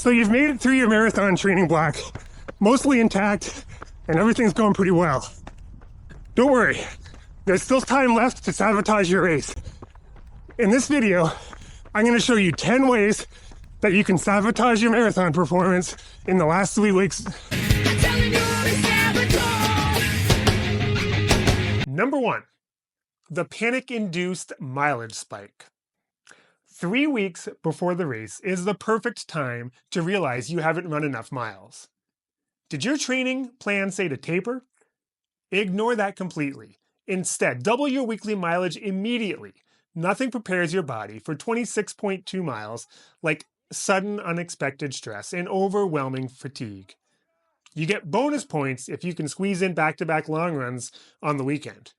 So you've made it through your marathon training block, mostly intact, and everything's going pretty well. Don't worry, there's still time left to sabotage your race. In this video, I'm going to show you 10 ways that you can sabotage your marathon performance in the last 3 weeks. Number 1, the panic-induced mileage spike. 3 weeks before the race is the perfect time to realize you haven't run enough miles. Did your training plan say to taper? Ignore that completely. Instead, double your weekly mileage immediately. Nothing prepares your body for 26.2 miles like sudden unexpected stress and overwhelming fatigue. You get bonus points if you can squeeze in back-to-back long runs on the weekend.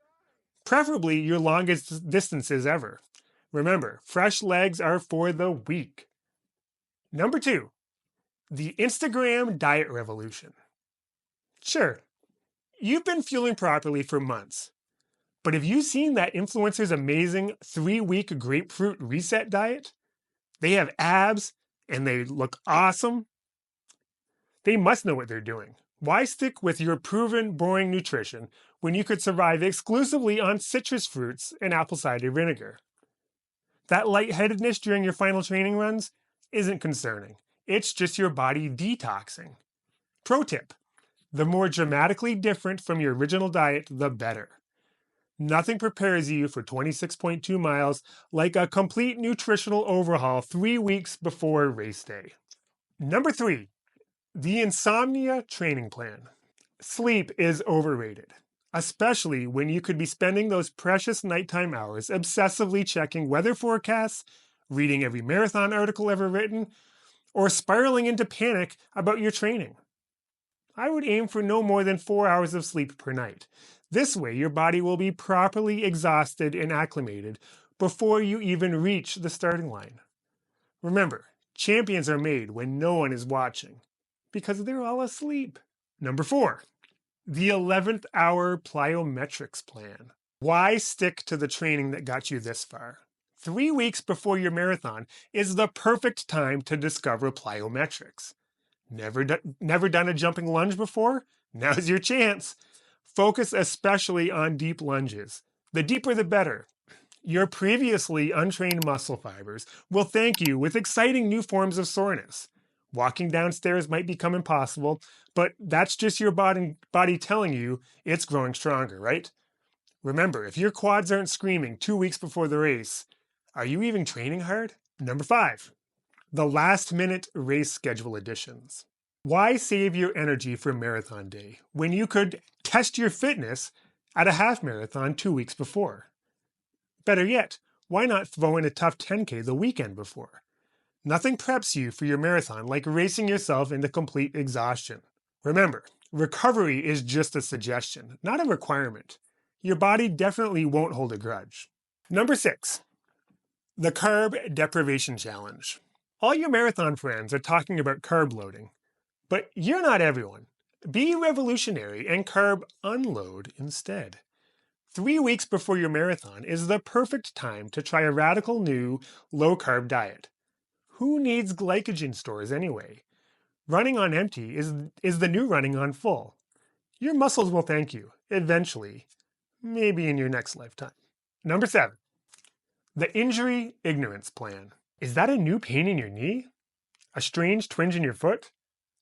Preferably your longest distances ever. Remember, fresh legs are for the weak. Number 2, the Instagram diet revolution. Sure, you've been fueling properly for months, but have you seen that influencer's amazing 3-week grapefruit reset diet? They have abs and they look awesome. They must know what they're doing. Why stick with your proven boring nutrition when you could survive exclusively on citrus fruits and apple cider vinegar? That lightheadedness during your final training runs isn't concerning. It's just your body detoxing. Pro tip, the more dramatically different from your original diet, the better. Nothing prepares you for 26.2 miles like a complete nutritional overhaul 3 weeks before race day. Number 3, the insomnia training plan. Sleep is overrated, especially when you could be spending those precious nighttime hours obsessively checking weather forecasts, reading every marathon article ever written, or spiraling into panic about your training. I would aim for no more than 4 hours of sleep per night. This way, your body will be properly exhausted and acclimated before you even reach the starting line. Remember, champions are made when no one is watching, because they're all asleep. Number 4, the 11th hour plyometrics plan. Why stick to the training that got you this far? 3 weeks before your marathon is the perfect time to discover plyometrics. Never done a jumping lunge before? Now's your chance. Focus especially on deep lunges. The deeper the better. Your previously untrained muscle fibers will thank you with exciting new forms of soreness. Walking downstairs might become impossible, but that's just your body telling you it's growing stronger, right? Remember, if your quads aren't screaming 2 weeks before the race, are you even training hard? Number 5, the last-minute race schedule additions. Why save your energy for marathon day when you could test your fitness at a half marathon 2 weeks before? Better yet, why not throw in a tough 10K the weekend before? Nothing preps you for your marathon like racing yourself into complete exhaustion. Remember, recovery is just a suggestion, not a requirement. Your body definitely won't hold a grudge. Number 6, the carb deprivation challenge. All your marathon friends are talking about carb loading, but you're not everyone. Be revolutionary and carb unload instead. 3 weeks before your marathon is the perfect time to try a radical new low-carb diet. Who needs glycogen stores anyway? Running on empty is the new running on full. Your muscles will thank you, eventually, maybe in your next lifetime. Number 7, the injury ignorance plan. Is that a new pain in your knee? A strange twinge in your foot?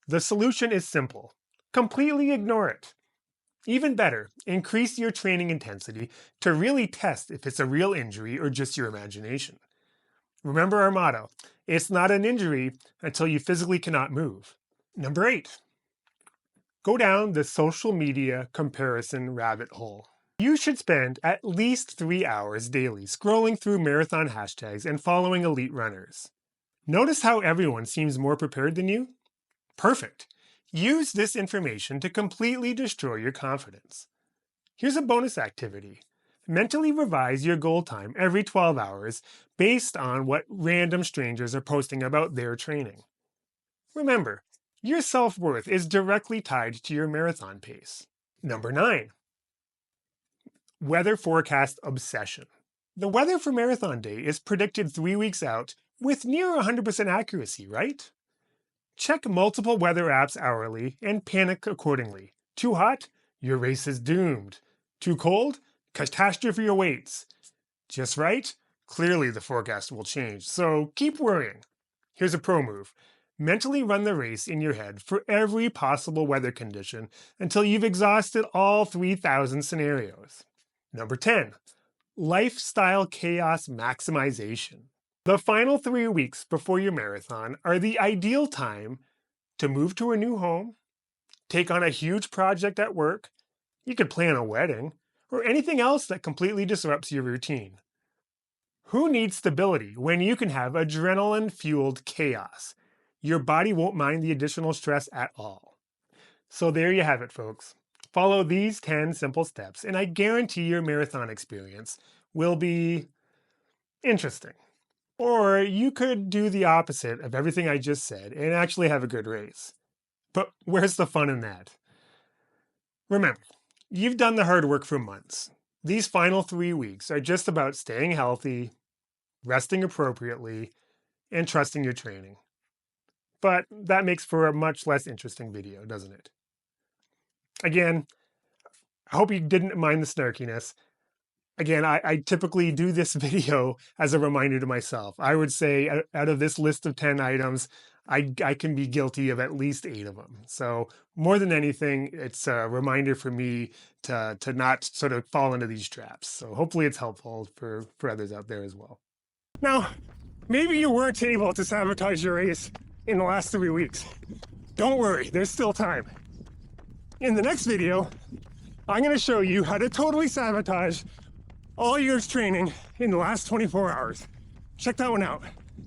The solution is simple. Completely ignore it. Even better, increase your training intensity to really test if it's a real injury or just your imagination. Remember our motto, it's not an injury until you physically cannot move. Number 8, go down the social media comparison rabbit hole. You should spend at least 3 hours daily scrolling through marathon hashtags and following elite runners. Notice how everyone seems more prepared than you? Perfect. Use this information to completely destroy your confidence. Here's a bonus activity. Mentally revise your goal time every 12 hours based on what random strangers are posting about their training. Remember, your self-worth is directly tied to your marathon pace. Number 9, weather forecast obsession. The weather for marathon day is predicted 3 weeks out with near 100% accuracy, right? Check multiple weather apps hourly and panic accordingly. Too hot? Your race is doomed. Too cold? Catastrophe awaits. Just right? Clearly the forecast will change, so keep worrying. Here's a pro move. Mentally run the race in your head for every possible weather condition until you've exhausted all 3,000 scenarios. Number 10, lifestyle chaos maximization. The final 3 weeks before your marathon are the ideal time to move to a new home, take on a huge project at work, you could plan a wedding, or anything else that completely disrupts your routine. Who needs stability when you can have adrenaline-fueled chaos? Your body won't mind the additional stress at all. So there you have it, folks. Follow these 10 simple steps, and I guarantee your marathon experience will be interesting. Or you could do the opposite of everything I just said and actually have a good race. But where's the fun in that? Remember, you've done the hard work for months. These final 3 weeks are just about staying healthy, resting appropriately, and trusting your training. But that makes for a much less interesting video, doesn't it? Again, I hope you didn't mind the snarkiness. Again, I typically do this video as a reminder to myself. I would say out of this list of 10 items, I can be guilty of at least 8 of them. So more than anything, it's a reminder for me to not sort of fall into these traps. So hopefully it's helpful for others out there as well. Now, maybe you weren't able to sabotage your race in the last 3 weeks. Don't worry, there's still time. In the next video, I'm going to show you how to totally sabotage all your training in the last 24 hours. Check that one out.